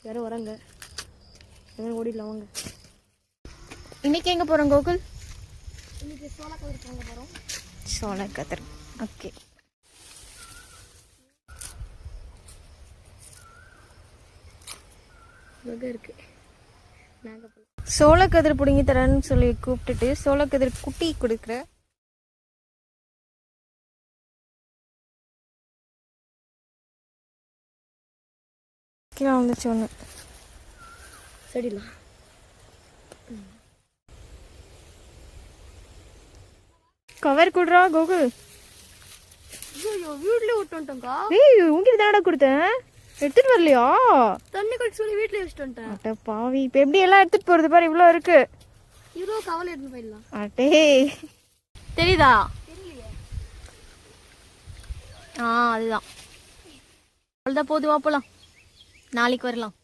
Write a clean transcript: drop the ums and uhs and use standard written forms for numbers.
யாரும் வராங்க, யாரும் ஓடிடலாம் வாங்க. இன்னைக்கு எங்கே போகிறோம் கோகுல்? இன்னைக்கு சோளக்கதிர் வாங்க போகிறோம். சோளக்கதிர், ஓகே. இருக்கு சோளக்கதிர் பிடுங்கி தரேன்னு சொல்லி கூப்பிட்டுட்டு சோளக்கதிர் குட்டி கொடுக்குற. கீழே வந்துச்சு ஒன்று. சரிலாம் கவர் கொடுறா கோகுல். ஐயோ வீட்ல விட்டுட்டோம்க்கா. ஏய் உங்ககிட்ட தானடா கொடுத்தேன், எடுத்துட்டு வரலையா? தண்ணி குடிச்சு சொல்லி வீட்ல வச்சுட்டு வந்துட்டேன். அட்ட பாவி, இப்போ எப்படி எல்லாம் எடுத்துட்டு போறது பாரு, இவ்வளோ இருக்கு. இவ்வளோ கவலை எடுத்து போயிடலாம். அட்டே தெரியுதா? அதுதான். அவ்வளோதான், போதுவா போலாம், நாளைக்கு வரலாம்.